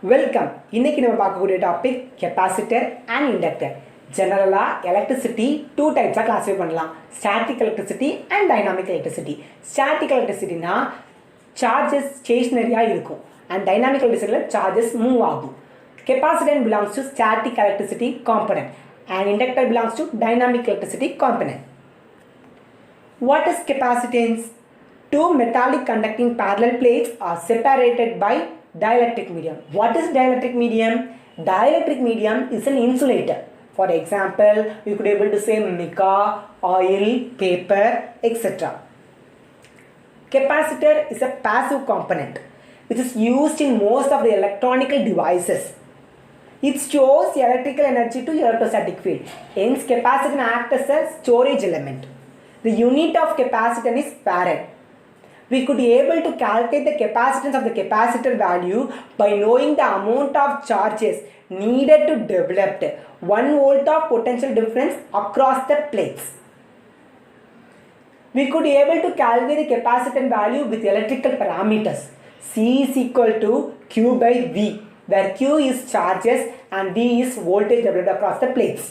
Welcome. இன்னைக்கு நம்ம பார்க்கக்கூடிய டாபிக் கெப்பாசிட்டர் அண்ட் இண்டக்டர். ஜெனரலாக எலக்ட்ரிசிட்டி டூ டைப்ஸாக கிளாஸிஃபை பண்ணலாம். Static electricity and dynamic electricity. Static எலக்ட்ரிசிட்டினா சார்ஜஸ் ஸ்டேஷனரியாக இருக்கும் அண்ட் டைனாமிக் எலக்ட்ரிசிட்டியில் சார்ஜஸ் மூவ் ஆகும். Capacitor belongs to static electricity component and inductor belongs to dynamic electricity component. What is capacitance? Two metallic conducting parallel plates are separated by dielectric medium. What is dielectric medium? Dielectric medium is an insulator. For example, we could able to say mica, oil, paper, etc. Capacitor is a passive component which is used in most of the electronic devices. It stores electrical energy to electrostatic field. Hence, capacitor acts as a storage element. The unit of capacitance is farad. We could be able to calculate the capacitance of the capacitor value by knowing the amount of charges needed to develop 1 volt of potential difference across the plates. We could be able to calculate the capacitance value with electrical parameters. C is equal to Q by V, where Q is charges and V is voltage developed across the plates.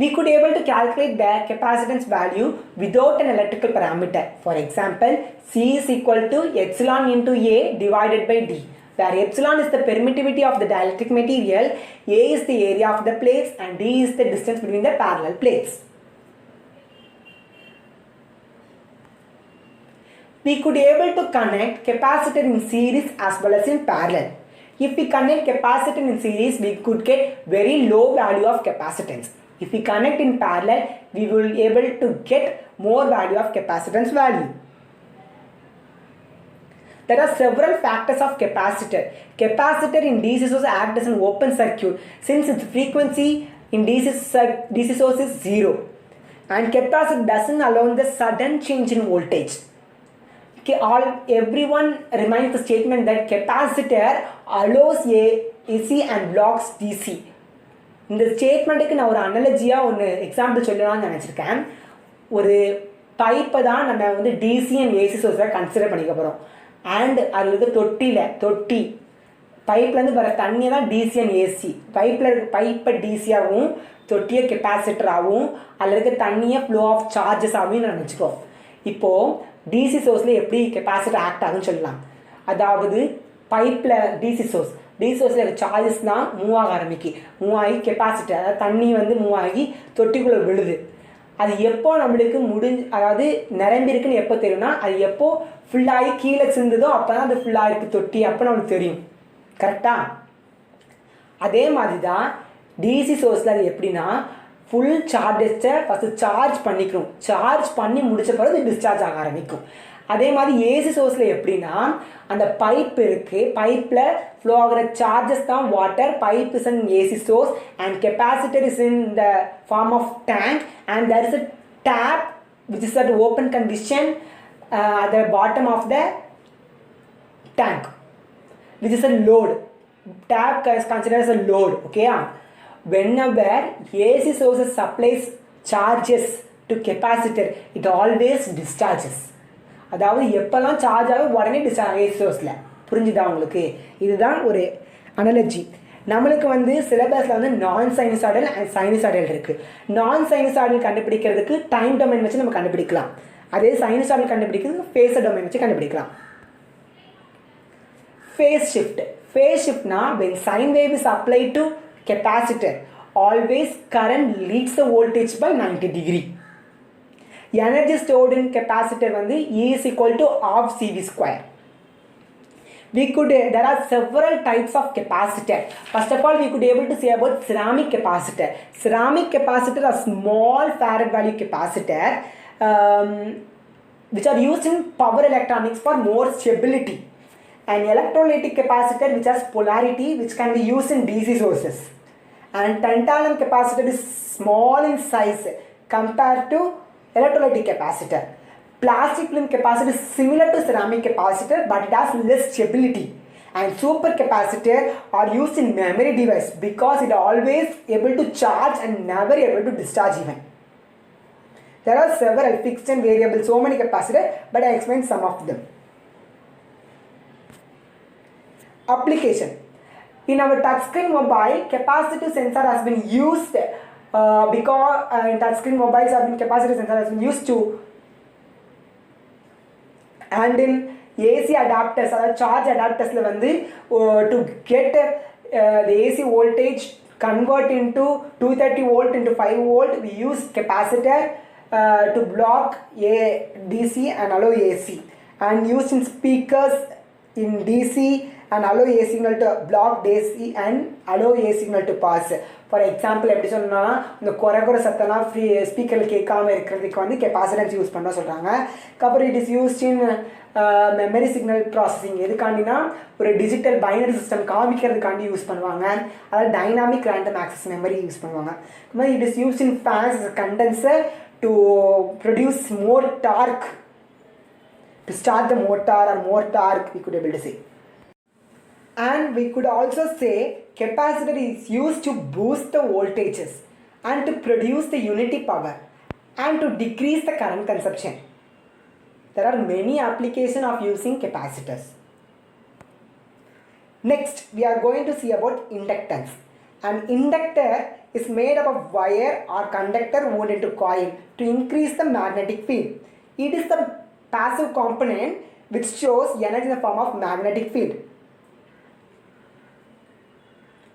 We could able to calculate the capacitance value without an electrical parameter. For example, C is equal to epsilon into A divided by D, where epsilon is the permittivity of the dielectric material, A is the area of the plates and D is the distance between the parallel plates. We could able to connect capacitor in series as well as in parallel. If we connect capacitor in series, we could get very low value of capacitance. If we connect in parallel, we will be able to get more value of capacitance value. There are several factors of capacitor. Capacitor in DC source acts as an open circuit since its frequency in DC source is 0. And capacitor doesn't allow the sudden change in voltage. Everyone reminds the statement that capacitor allows AC and blocks DC. இந்த ஸ்டேட்மெண்ட்டுக்கு நான் ஒரு அனாலஜியாக ஒன்று example சொல்லலாம்னு நினச்சிருக்கேன். ஒரு பைப்பை தான் நம்ம வந்து டிசி அண்ட் ஏசி சோர்ஸாக கன்சிடர் பண்ணிக்க போகிறோம். அண்ட் அதில் இருக்க தொட்டி பைப்லேருந்து வர தண்ணியை தான் டிசி அண்ட் ஏசி. பைப்பை டிசியாகவும் தொட்டியை கெப்பாசிட்டராகவும் அதில் இருக்க தண்ணியை ஃப்ளோ ஆஃப் சார்ஜஸாகவும் நான் நினச்சிப்போம். இப்போது டிசி சோர்ஸில் எப்படி கெப்பாசிட்டர் ஆக்ட் ஆகுன்னு சொல்லலாம். அதாவது பைப்பில் டிசி சோர்ஸில் இருக்க சார்ஜஸ் தான் மூவ் ஆகி கெப்பாசிட்டர், அதாவது தண்ணி வந்து மூவ் ஆகி தொட்டிக்குள்ளே விழுது. அது எப்போ நம்மளுக்கு அதாவது நிரம்பிருக்குன்னு எப்போ தெரியும்னா, அது எப்போ ஃபுல்லாகி கீழே சிந்துதோ அப்போ தான் அது ஃபுல்லாக இருக்குது தொட்டி, அப்போ நம்மளுக்கு தெரியும். கரெக்டாக? அதே மாதிரி தான் டிசி சோர்ஸில் அது எப்படின்னா, ஃபுல் சார்ஜஸை ஃபஸ்ட்டு சார்ஜ் பண்ணிக்கணும். சார்ஜ் பண்ணி முடித்த பிறகு டிஸ்சார்ஜ் ஆக ஆரம்பிக்கும். அதே மாதிரி ஏசி சோர்ஸில் எப்படின்னா, அந்த பைப் இருக்குது, பைப்பில் ஃப்ளோ ஆகிற சார்ஜஸ் தான் water. Pipe is an AC source and capacitor is in the form of tank and there is a tap which is at open condition at the bottom of the tank which is a load. Tap is considered as a load. Okay. Whenever AC sources supplies charges to capacitor, it always discharges. அதாவது எப்போல்லாம் charge ஆகும் உடனே discharge AC சோர்ஸில். புரிஞ்சுதா உங்களுக்கு? இதுதான் ஒரு analogy. நம்மளுக்கு வந்து சிலபஸில் வந்து நான் சைனசாய்டல் அண்ட் சைனசாய்டல் இருக்குது. நான் சைனசாய்டல் கண்டுபிடிக்கிறதுக்கு டைம் டொமைன் வச்சு நம்ம கண்டுபிடிக்கலாம். அதே சைனசாய்டல் கண்டுபிடிக்கிறதுக்கு ஃபேஸர் டொமைன் வச்சு கண்டுபிடிக்கலாம். Phase shiftனா when sine wave is applied to capacitor, always current leads the voltage by 90 degree. Energy stored in capacitor வந்து E is equal to half CV square. There are several types of capacitor. First of all, we could able to say about ceramic capacitor. Ceramic capacitor are small farad value capacitor which are used in power electronics for more stability. An electrolytic capacitor which has polarity which can be used in DC sources. And tantalum capacitor is small in size compared to electrolytic capacitor. Plastic film capacitor is similar to ceramic capacitor but it has less stability. And super capacitor are used in memory device because it always able to charge and never able to discharge even. There are several fixed and variable, so many capacitors, but I explained some of them. Application. In our touchscreen mobile, capacitive sensor has been used because in touchscreen mobiles capacitive sensor has been used to, and in AC adapters or charge adapters to get the AC voltage convert into 230 volt into 5 volt, we use capacitor to block DC and allow AC, and used in speakers in DC and allow A signal to block DC and allow A signal to pass. For example, எப்படி சொன்னா இந்த குறகுற சத்தம்லாம் free ஸ்பீக்கரில் கேட்காம இருக்கிறதுக்கு capacitance use பண்ண சொல்கிறாங்க. அப்புறம் it is used in memory signal processing. எதுக்காண்டினா ஒரு டிஜிட்டல் பைனரி சிஸ்டம் காமிக்கிறதுக்காண்டி யூஸ் பண்ணுவாங்க. அதாவது dynamic random access memory use பண்ணுவாங்க. It is used in fans condenser to produce more torque, to start the motor or more torque, we could able to say. And we could also say capacitor is used to boost the voltages and to produce the unity power and to decrease the current consumption. There are many applications of using capacitors. Next, we are going to see about inductance. An inductor is made up of wire or conductor wound into coil to increase the magnetic field. It is the passive component which shows energy in the form of magnetic field.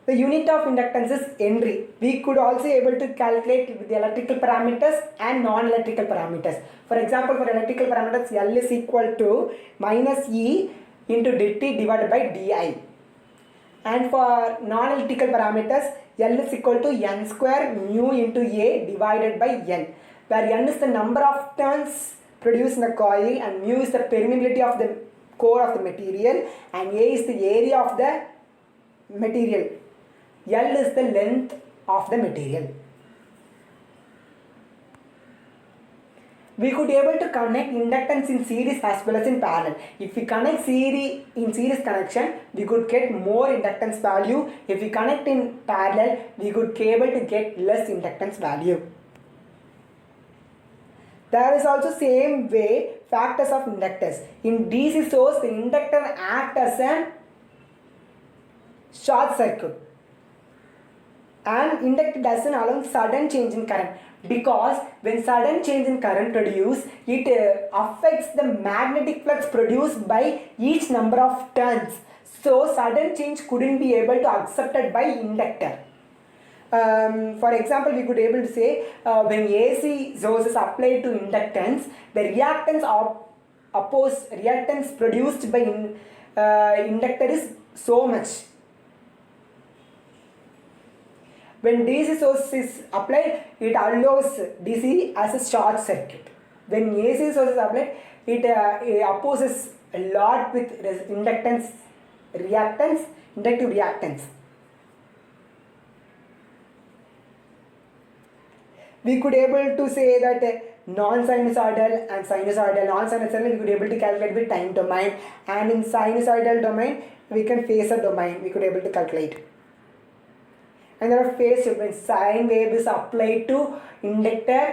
The unit of inductance is Henry. We could also able to calculate with the electrical parameters and non-electrical parameters. For example, for electrical parameters, L is equal to minus E into dt divided by di. And for non-electrical parameters, L is equal to n square mu into A divided by n, where n is the number of turns produced in the coil and mu is the permeability of the core of the material and A is the area of the material. L is the length of the material. We could able to connect inductance in series as well as in parallel. If we connect series connection, we could get more inductance value. If we connect in parallel, we could be able to get less inductance value. There is also same way factors of inductors. In DC source, the inductor acts as a short circuit, and inductor doesn't allow sudden change in current, because when sudden change in current produced, it affects the magnetic flux produced by each number of turns. So sudden change couldn't be able to accepted by inductor. For example, we could able to say when AC source is applied to inductance, the reactance produced by inductor is so much. When DC source is applied, it allows DC as a short circuit. When AC source is applied, it opposes a lot with inductive reactance. We could able to say that non-sinusoidal and sinusoidal. Non-sinusoidal we could able to calculate with time domain, and in sinusoidal domain we can phasor domain we could able to calculate. And there are phase shift. When sine wave is applied to inductor,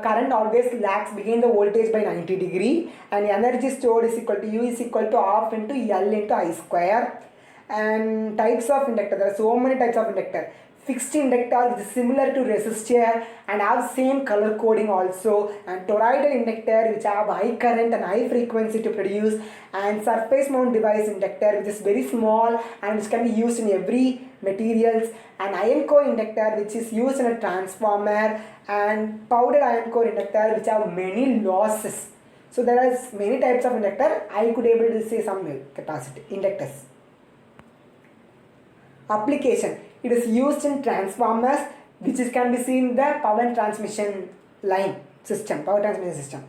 current always lags behind the voltage by 90 degree, and energy stored is equal to U is equal to half into L into I square. And types of inductor, there are so many types of inductor. Fixed inductor is similar to resistor and have same color coding also, and toroidal inductor which have high current and high frequency to produce, and surface mount device inductor which is very small and which can be used in every materials, and iron core inductor which is used in a transformer, and powdered iron core inductor which have many losses. So there are many types of inductor. I could able to say some capacity inductors. Application. It is used in transformers, which can be seen in the power transmission line system, power transmission system.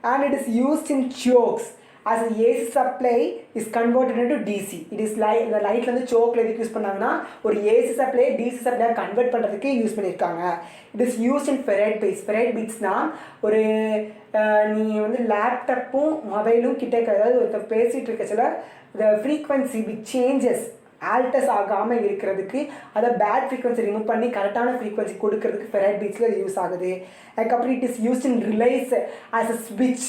And it is used in chokes, as the AC supply is converted into DC. It is like the light la choke la use பண்ணாங்கன்னா ஒரு AC supply DC supply convert பண்றதுக்கு use பண்ணிருக்காங்க. It is used in ferrite beads. Ferrite beadsனா ஒரு நீ லேப்டாப்பும் மொபைலும் கிட்ட அதாவது பேசிட்டு இருக்கச்சல the frequency which changes Aldus ஆகாமல் இருக்கிறதுக்கு அதை பேட் ஃப்ரீக்வன்சி ரிமூவ் பண்ணி கரெக்டான ஃப்ரீக்வன்சி கொடுக்கறதுக்கு ஃபெரைட் பீட்ஸில் யூஸ் ஆகுது. அதுக்கப்புறம் it is used in relies as a ஸ்விட்ச்,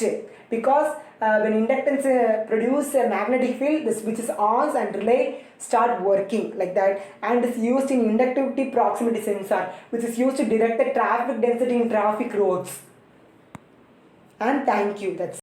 because when inductance produce a magnetic field, the switch is on and relay start working like that, and is used in inductivity proximity sensor, which is used to detect the traffic density in traffic roads. And thank you. That's